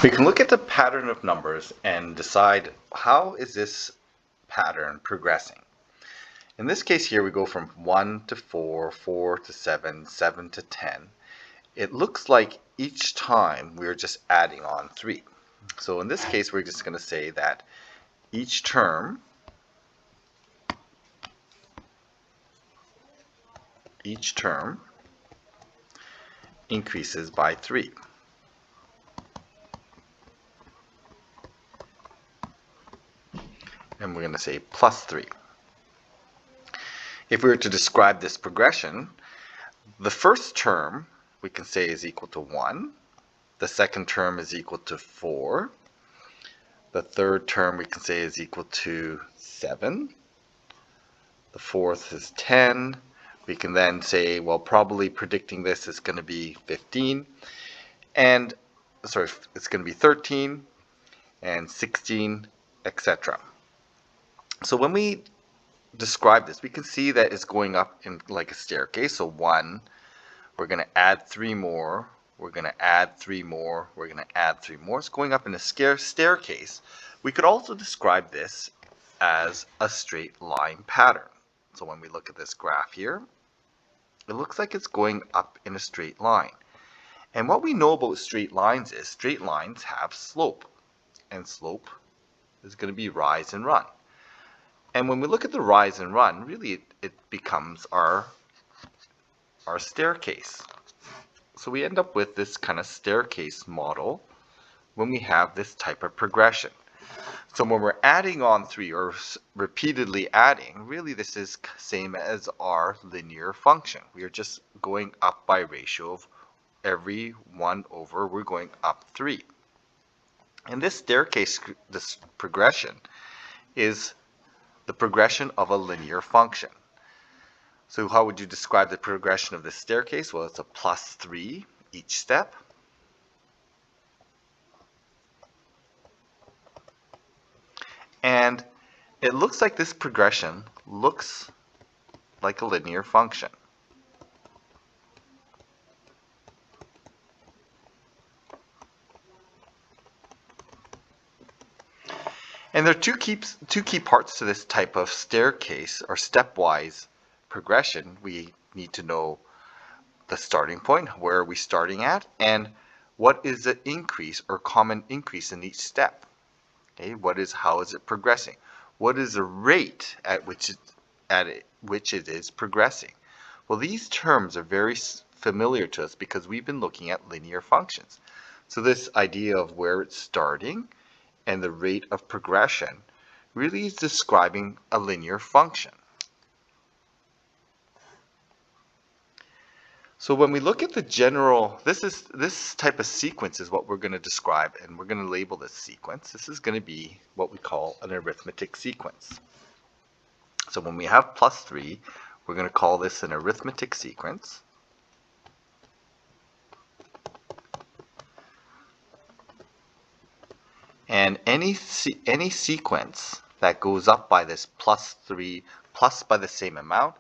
We can look at the pattern of numbers and decide how is this pattern progressing. In this case here we go from 1 to 4, 4 to 7, 7 to 10. It looks like each time we're just adding on 3. So in this case we're just going to say that each term increases by 3. And we're going to say plus 3. If we were to describe this progression, the first term we can say is equal to 1. The second term is equal to 4. The third term we can say is equal to 7. The fourth is 10. We can then say, well, probably predicting this is going to be 15. And, sorry, it's going to be 13 and 16, etc. So when we describe this, we can see that it's going up in like a staircase. So 1, we're going to add 3 more, we're going to add 3 more, we're going to add 3 more. It's going up in a staircase. We could also describe this as a straight line pattern. So when we look at this graph here, it looks like it's going up in a straight line. And what we know about straight lines is straight lines have slope, and slope is going to be rise and run. And when we look at the rise and run, really it becomes our staircase. So we end up with this kind of staircase model when we have this type of progression. So when we're adding on 3 or repeatedly adding, really this is same as our linear function. We are just going up by ratio of every 1 over, we're going up 3. And this staircase, this progression, is the progression of a linear function. So how would you describe the progression of this staircase? Well, it's a plus 3 each step. And it looks like this progression looks like a linear function. And there are two key parts to this type of staircase or stepwise progression. We need to know the starting point, where are we starting at, and what is the increase or common increase in each step. Okay, how is it progressing? What is the rate at which it is progressing? Well, these terms are very familiar to us because we've been looking at linear functions. So this idea of where it's starting and the rate of progression really is describing a linear function. So when we look at the general, this type of sequence is what we're going to describe, and we're going to label this sequence. This is going to be what we call an arithmetic sequence. So when we have plus 3, we're going to call this an arithmetic sequence. And any sequence that goes up by this plus 3 plus by the same amount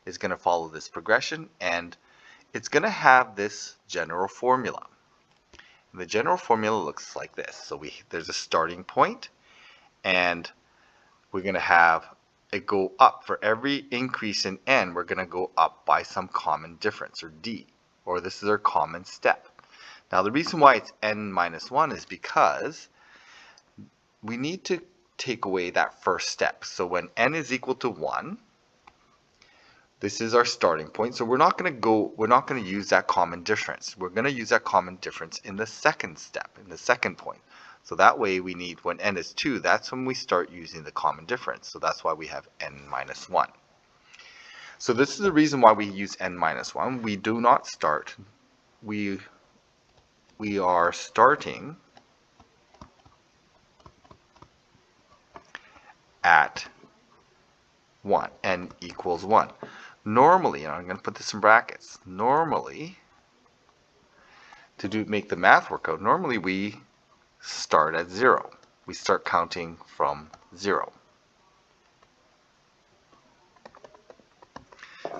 is going to follow this progression, and it's going to have this general formula. And the general formula looks like this. So there's a starting point, and we're going to have it go up. For every increase in n, we're going to go up by some common difference, or d, or this is our common step. Now the reason why it's n minus 1 is because we need to take away that first step. So when n is equal to 1, this is our starting point. So we're not going to use that common difference. We're going to use that common difference in the second step, in the second point. So that way we need, when n is 2, that's when we start using the common difference. So that's why we have n minus 1. So this is the reason why we use n minus 1. We do not start, we are starting at 1, n equals 1. Normally, and I'm going to put this in brackets, normally, to make the math work out, normally we start at 0. We start counting from 0.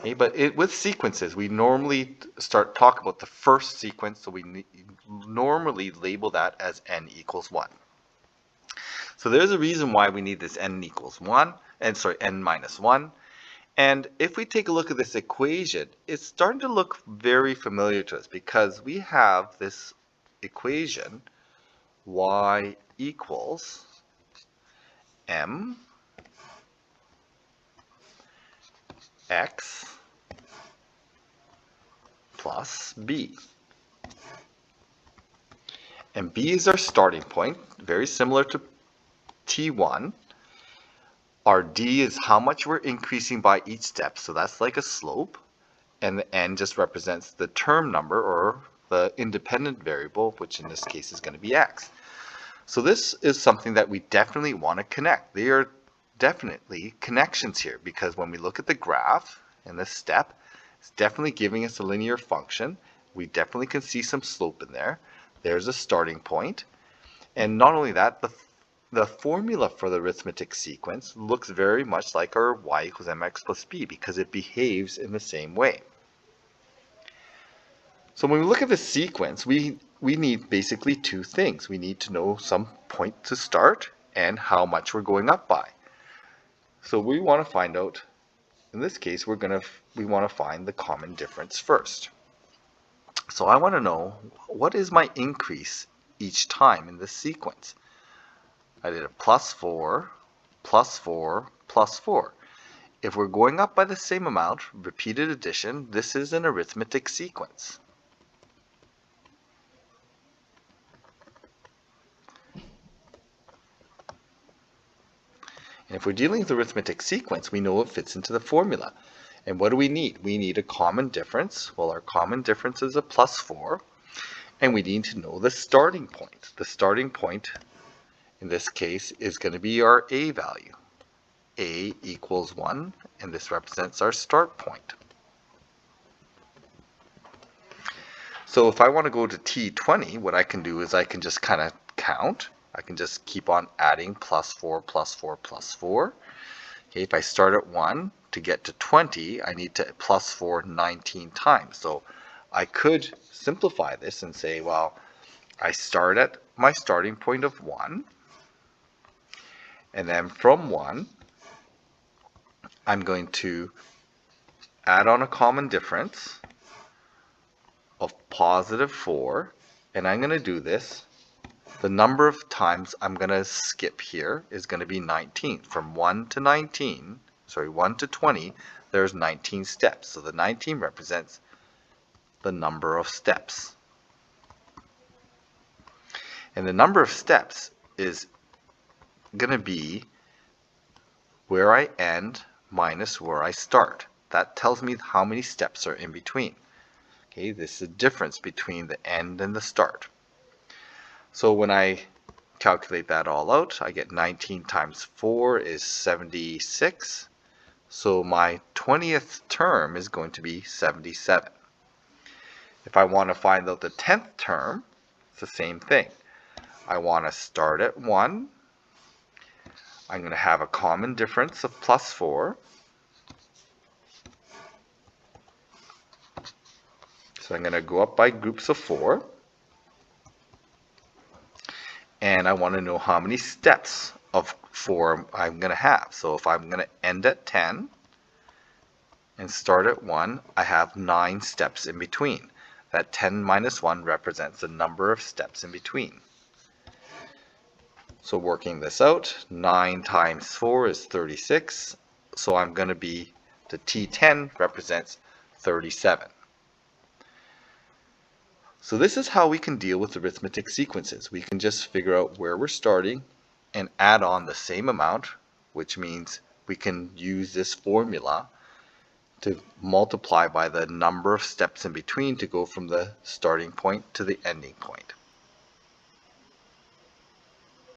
Okay, but with sequences, we normally start talking about the first sequence, so we normally label that as n equals 1. So there's a reason why we need this n equals 1, n minus 1. And if we take a look at this equation, it's starting to look very familiar to us because we have this equation y equals m x plus b. And b is our starting point, very similar to T1. Our d is how much we're increasing by each step, so that's like a slope. And the n just represents the term number or the independent variable, which in this case is going to be x. So this is something that we definitely want to connect. They are definitely connections here because when we look at the graph in this step, it's definitely giving us a linear function. We definitely can see some slope in there. There's a starting point. And not only that, the formula for the arithmetic sequence looks very much like our y equals mx plus b because it behaves in the same way. So when we look at the sequence, we need basically two things. We need to know some point to start and how much we're going up by. So we want to find out, in this case, we want to find the common difference first. So I want to know, what is my increase each time in this sequence? I did a plus 4, plus 4, plus 4. If we're going up by the same amount, repeated addition, this is an arithmetic sequence. And if we're dealing with arithmetic sequence, we know it fits into the formula. And what do we need? We need a common difference. Well, our common difference is a plus 4. And we need to know the starting point. The starting point, in this case, is going to be our a value. A equals 1, and this represents our start point. So if I want to go to T20, what I can do is I can just kind of count. I can just keep on adding plus 4, plus 4, plus 4. Okay, if I start at 1, to get to 20, I need to plus 4 19 times. So I could simplify this and say, well, I start at my starting point of 1, and then from 1, I'm going to add on a common difference of positive 4, and I'm going to do this. The number of times I'm going to skip here is going to be 19. From 1 to 1 to 20, there's 19 steps. So the 19 represents the number of steps. And the number of steps is going to be where I end minus where I start. That tells me how many steps are in between. Okay, this is the difference between the end and the start. So when I calculate that all out, I get 19 times 4 is 76. So my 20th term is going to be 77. If I want to find out the 10th term, it's the same thing. I want to start at 1. I'm going to have a common difference of plus 4. So I'm going to go up by groups of 4. And I want to know how many steps of 4 I'm going to have. So if I'm going to end at 10 and start at 1, I have 9 steps in between. That 10 minus 1 represents the number of steps in between. So working this out, 9 times 4 is 36. So I'm going to be, the T10 represents 37. So this is how we can deal with arithmetic sequences. We can just figure out where we're starting and add on the same amount, which means we can use this formula to multiply by the number of steps in between to go from the starting point to the ending point.